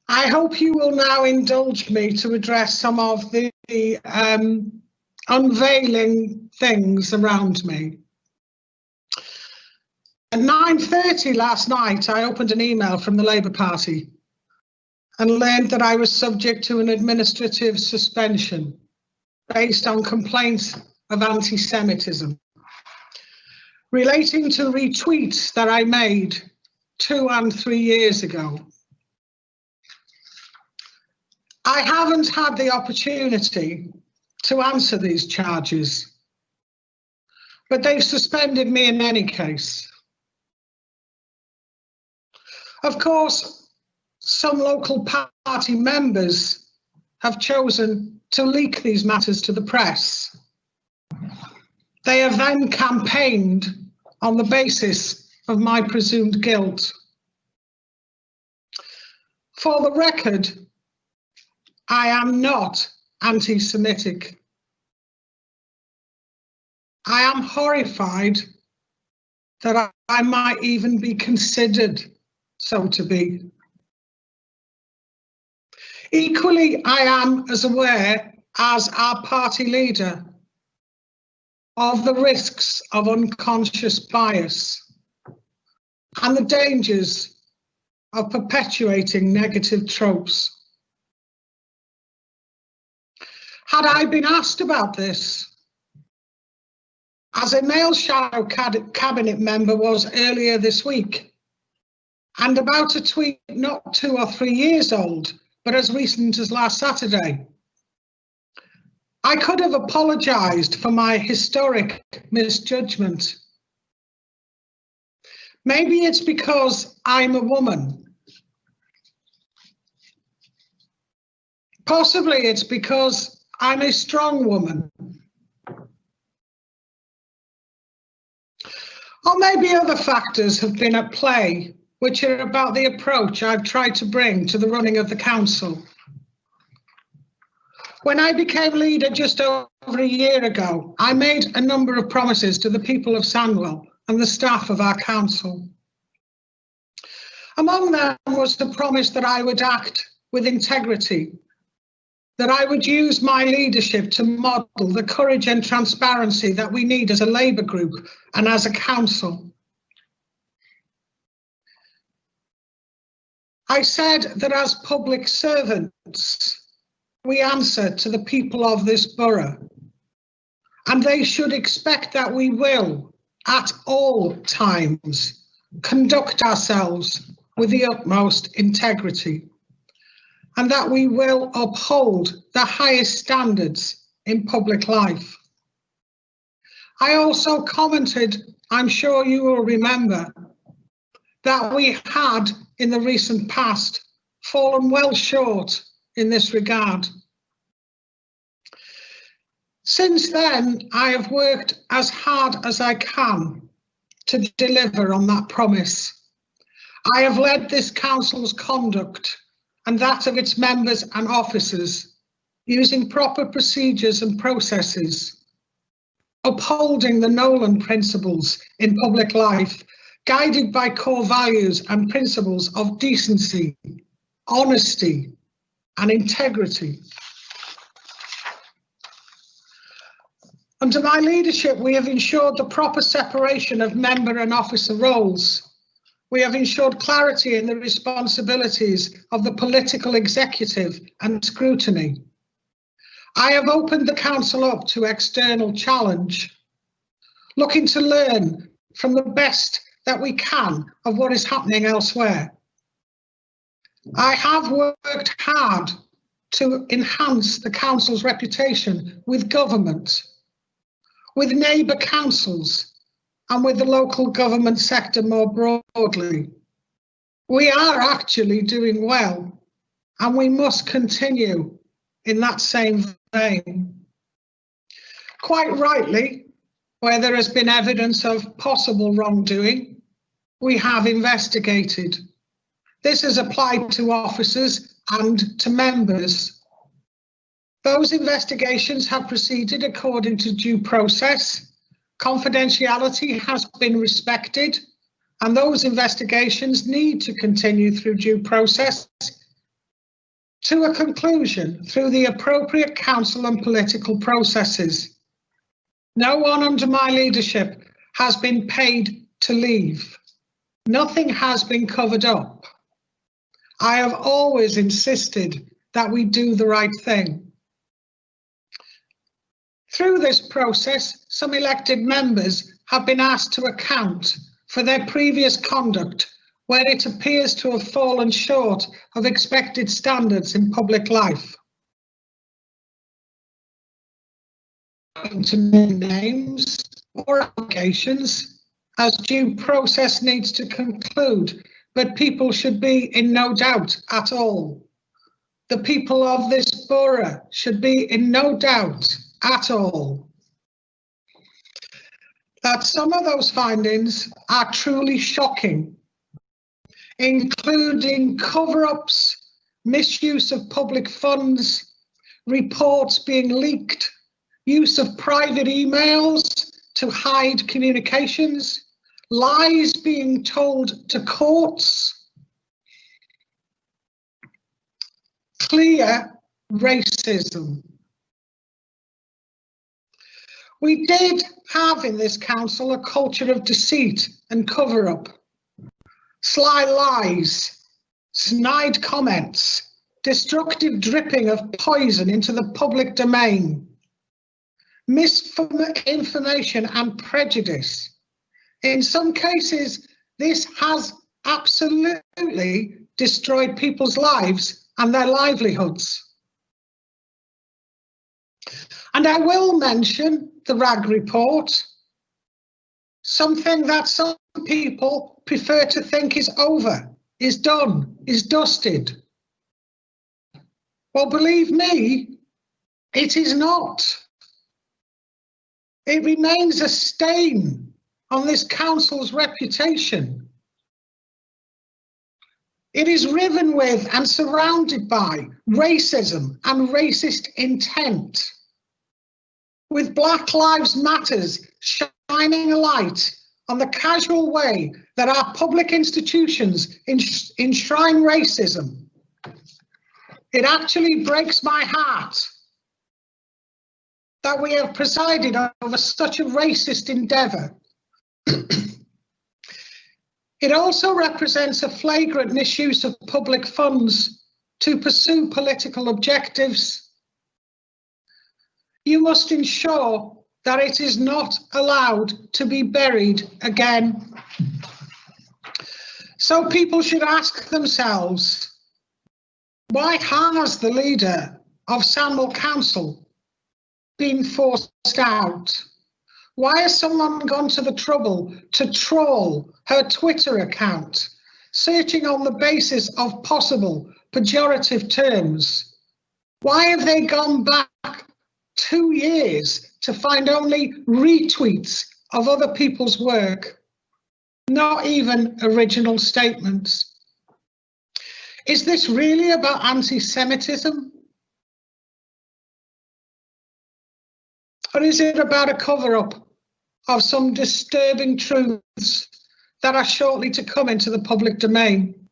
I hope you will now indulge me to address some of the unveiling things around me. At 9:30 last night, I opened an email from the Labour Party and learned that I was subject to an administrative suspension based on complaints of anti-Semitism relating to retweets that I made 2 and 3 years ago. I haven't had the opportunity to answer these charges, but they've suspended me in any case. Of course, some local party members have chosen to leak these matters to the press. They have then campaigned on the basis of my presumed guilt. For the record, I am not anti-Semitic. I am horrified that I might even be considered so to be. Equally, I am as aware as our party leader of the risks of unconscious bias and the dangers of perpetuating negative tropes. Had I been asked about this, as a male shadow cabinet member was earlier this week, and about a tweet not 2 or 3 years old, but as recent as last Saturday, I could have apologised for my historic misjudgment. Maybe it's because I'm a woman. Possibly it's because I'm a strong woman. Or maybe other factors have been at play, which are about the approach I've tried to bring to the running of the council. When I became leader just over a year ago, I made a number of promises to the people of Sandwell and the staff of our council. Among them was the promise that I would act with integrity, that I would use my leadership to model the courage and transparency that we need as a Labour group and as a council. I said that as public servants, we answer to the people of this borough, and they should expect that we will, at all times, conduct ourselves with the utmost integrity, and that we will uphold the highest standards in public life. I also commented, I'm sure you will remember, that we had in the recent past fallen well short in this regard. Since then, I have worked as hard as I can to deliver on that promise. I have led this council's conduct and that of its members and officers, using proper procedures and processes, upholding the Nolan principles in public life, guided by core values and principles of decency, honesty, and integrity. Under my leadership, we have ensured the proper separation of member and officer roles. We have ensured clarity in the responsibilities of the political executive and scrutiny. I have opened the council up to external challenge, looking to learn from the best that we can of what is happening elsewhere. I have worked hard to enhance the council's reputation with government, with neighbour councils, and with the local government sector more broadly. We are actually doing well, and we must continue in that same vein. Quite rightly, where there has been evidence of possible wrongdoing, we have investigated. This has applied to officers and to members. Those investigations have proceeded according to due process. Confidentiality has been respected, and those investigations need to continue through due process to a conclusion through the appropriate council and political processes. No one under my leadership has been paid to leave. Nothing has been covered up. I have always insisted that we do the right thing. Through this process, some elected members have been asked to account for their previous conduct where it appears to have fallen short of expected standards in public life. To name names or allegations, as due process needs to conclude, but people should be in no doubt at all. The people of this borough should be in no doubt at all that some of those findings are truly shocking, including cover-ups, misuse of public funds, reports being leaked, use of private emails to hide communications, lies being told to courts, clear racism. We did have in this council a culture of deceit and cover-up, sly lies, snide comments, destructive dripping of poison into the public domain, misinformation and prejudice. In some cases, this has absolutely destroyed people's lives and their livelihoods. And I will mention the RAG report, something that some people prefer to think is over, is done, is dusted. Well, believe me, it is not. It remains a stain on this council's reputation. It is riven with and surrounded by racism and racist intent, with Black Lives Matters shining a light on the casual way that our public institutions enshrine racism. It actually breaks my heart that we have presided over such a racist endeavour. It also represents a flagrant misuse of public funds to pursue political objectives. You must ensure that it is not allowed to be buried again. So people should ask themselves, why has the leader of Sandwell Council been forced out? Why has someone gone to the trouble to troll her Twitter account, searching on the basis of possible pejorative terms? Why have they gone back 2 years to find only retweets of other people's work, not even original statements? Is this really about anti-Semitism? Or is it about a cover-up of some disturbing truths that are shortly to come into the public domain?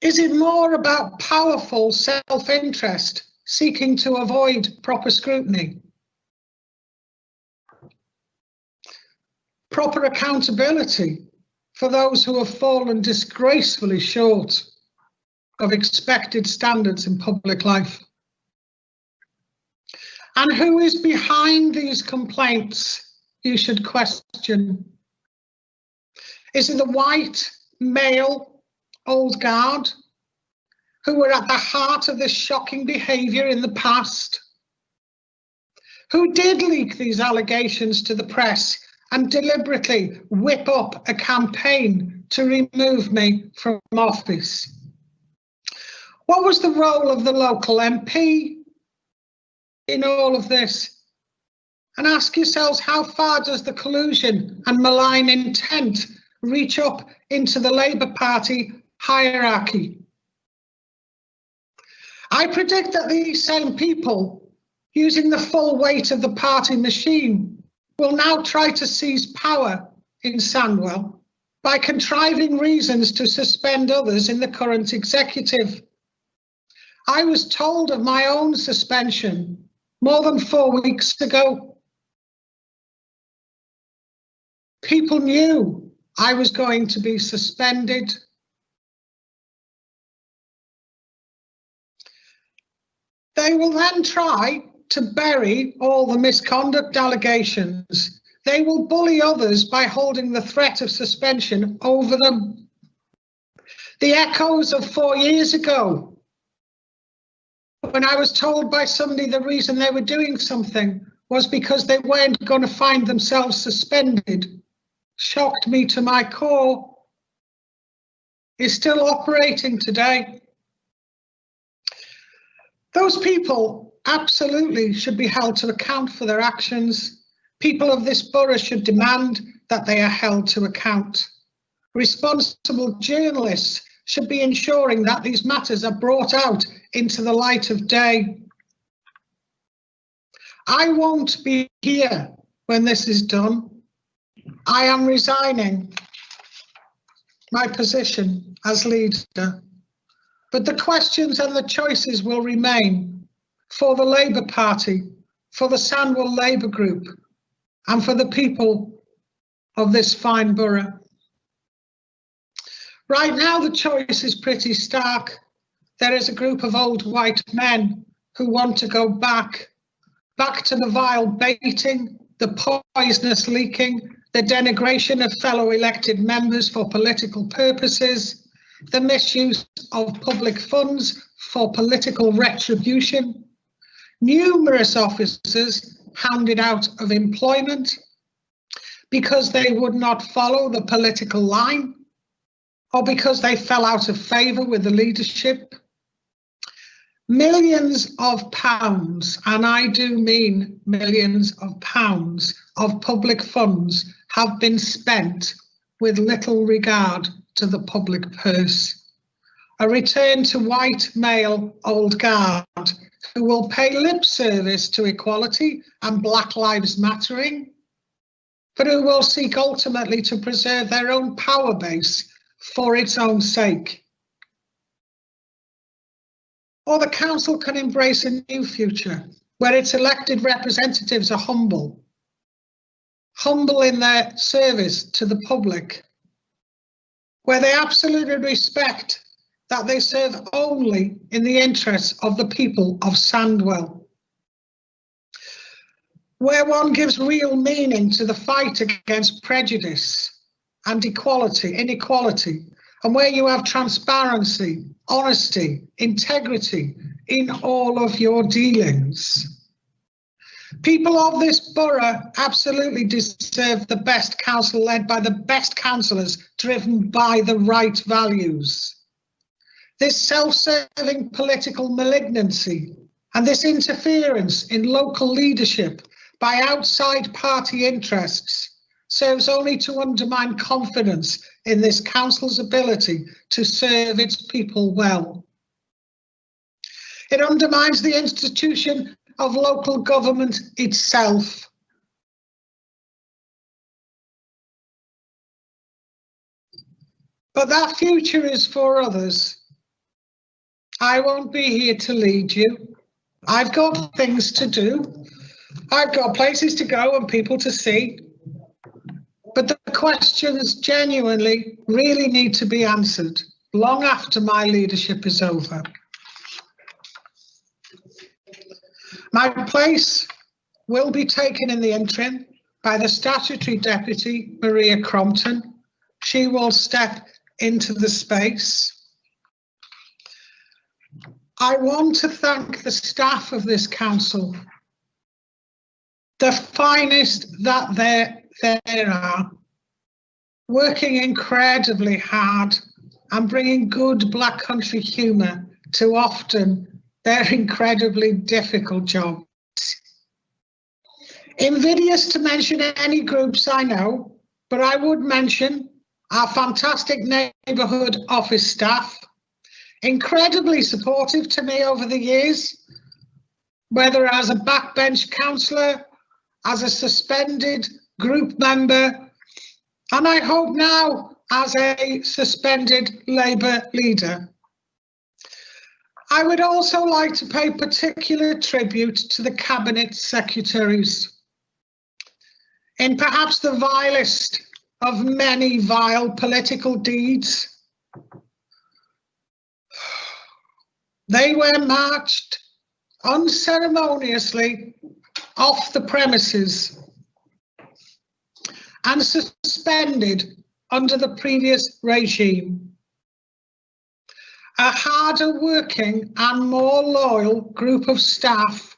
Is it more about powerful self-interest seeking to avoid proper scrutiny? Proper accountability for those who have fallen disgracefully short of expected standards in public life? And who is behind these complaints, you should question? Is it the white, male, old guard who were at the heart of this shocking behaviour in the past? Who did leak these allegations to the press and deliberately whip up a campaign to remove me from office? What was the role of the local MP in all of this? And ask yourselves, how far does the collusion and malign intent reach up into the Labour Party hierarchy? I predict that these same people, using the full weight of the party machine, will now try to seize power in Sandwell by contriving reasons to suspend others in the current executive I was told of my own suspension more than 4 weeks ago. People knew I was going to be suspended. They will then try to bury all the misconduct allegations. They will bully others by holding the threat of suspension over them. The echoes of 4 years ago, when I was told by somebody the reason they were doing something was because they weren't going to find themselves suspended, shocked me to my core, is still operating today. Those people absolutely should be held to account for their actions. People of this borough should demand that they are held to account. Responsible journalists should be ensuring that these matters are brought out into the light of day. I won't be here when this is done. I am resigning my position as leader, but the questions and the choices will remain for the Labour Party, for the Sandwell Labour Group, and for the people of this fine borough. Right now, the choice is pretty stark. There is a group of old white men who want to go back to the vile baiting, the poisonous leaking, the denigration of fellow elected members for political purposes, the misuse of public funds for political retribution, numerous officers hounded out of employment because they would not follow the political line or because they fell out of favour with the leadership. Millions of pounds, and I do mean millions of pounds, of public funds have been spent with little regard to the public purse. A return to white male old guard who will pay lip service to equality and Black Lives Mattering, but who will seek ultimately to preserve their own power base for its own sake. Or the council can embrace a new future where its elected representatives are humble in their service to the public, where they absolutely respect that they serve only in the interests of the people of Sandwell, where one gives real meaning to the fight against prejudice and inequality, and where you have transparency, honesty, integrity in all of your dealings. People of this borough absolutely deserve the best council led by the best councillors driven by the right values. This self-serving political malignancy and this interference in local leadership by outside party interests serves only to undermine confidence in this council's ability to serve its people well. It undermines the institution of local government itself. But that future is for others. I won't be here to lead you. I've got things to do. I've got places to go and people to see. But the questions genuinely really need to be answered long after my leadership is over. My place will be taken in the interim by the statutory deputy, Maria Crompton. She will step into the space. I want to thank the staff of this council, the finest that there are, working incredibly hard and bringing good Black Country humour to often their incredibly difficult jobs. Invidious to mention any groups I know, but I would mention our fantastic neighbourhood office staff, incredibly supportive to me over the years, whether as a backbench councillor, as a suspended group member, and I hope now as a suspended Labour leader. I would also like to pay particular tribute to the Cabinet Secretaries. In perhaps the vilest of many vile political deeds, they were marched unceremoniously off the premises and suspended under the previous regime. A harder working and more loyal group of staff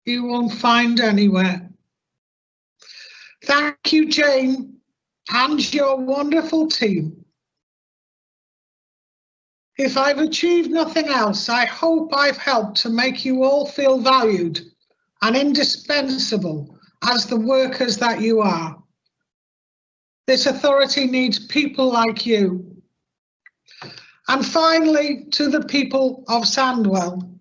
you won't find anywhere. Thank you, Jane, and your wonderful team. If I've achieved nothing else, I hope I've helped to make you all feel valued and indispensable as the workers that you are. This authority needs people like you. And finally, to the people of Sandwell,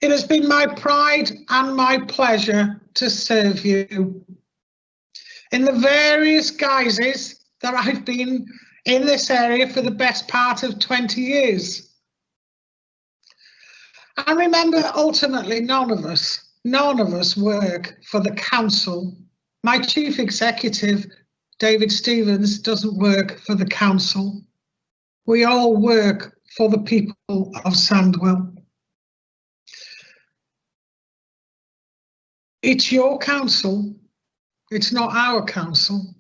it has been my pride and my pleasure to serve you in the various guises that I've been in this area for the best part of 20 years. And remember, ultimately, none of us work for the council. My chief executive, David Stevens, doesn't work for the council. We all work for the people of Sandwell. It's your council, it's not our council.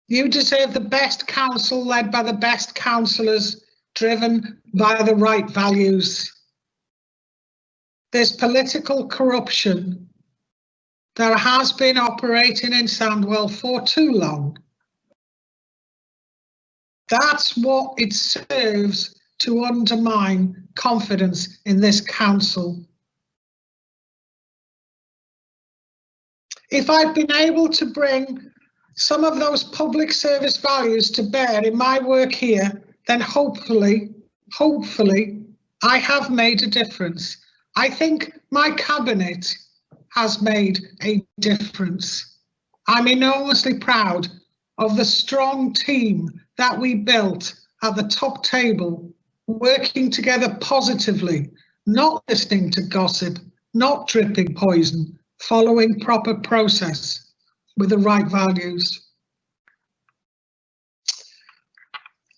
You deserve the best council led by the best councillors, driven by the right values. There's political corruption that has been operating in Sandwell for too long. That's what it serves to undermine confidence in this council. If I've been able to bring some of those public service values to bear in my work here, then hopefully, I have made a difference. I think my cabinet has made a difference. I'm enormously proud of the strong team that we built at the top table, working together positively, not listening to gossip, not dripping poison, following proper process with the right values.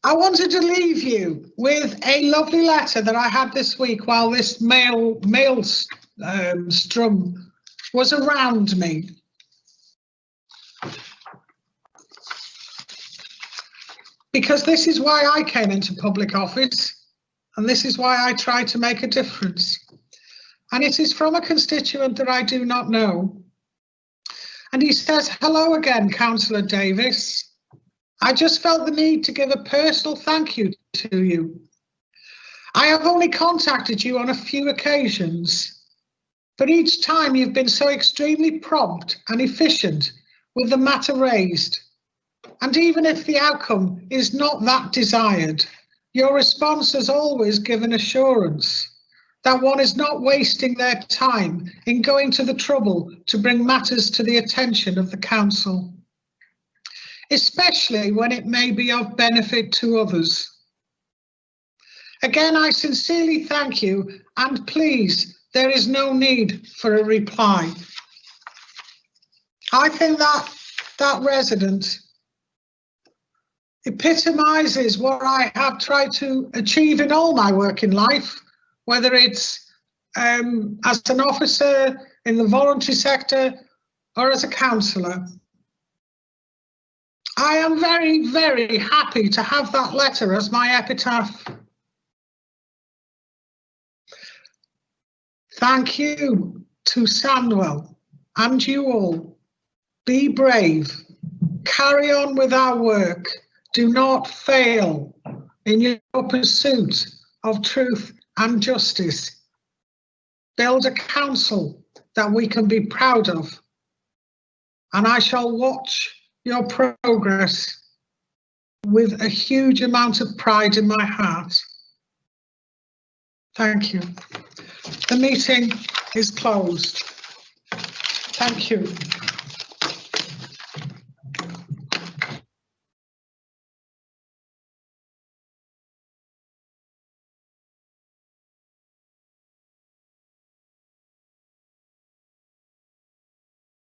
I wanted to leave you with a lovely letter that I had this week while this maelstrom was around me. Because this is why I came into public office, and this is why I try to make a difference. And it is from a constituent that I do not know. And he says, "Hello again, Councillor Davis. I just felt the need to give a personal thank you to you. I have only contacted you on a few occasions, but each time you've been so extremely prompt and efficient with the matter raised. And even if the outcome is not that desired, your response has always given assurance that one is not wasting their time in going to the trouble to bring matters to the attention of the council, especially when it may be of benefit to others. Again, I sincerely thank you, and please, there is no need for a reply." I think that resident epitomises what I have tried to achieve in all my work in life, whether it's as an officer in the voluntary sector or as a councillor. I am very, very happy to have that letter as my epitaph. Thank you to Sandwell and you all. Be brave. Carry on with our work. Do not fail in your pursuit of truth and justice. Build a council that we can be proud of. And I shall watch your progress with a huge amount of pride in my heart. Thank you. The meeting is closed. Thank you.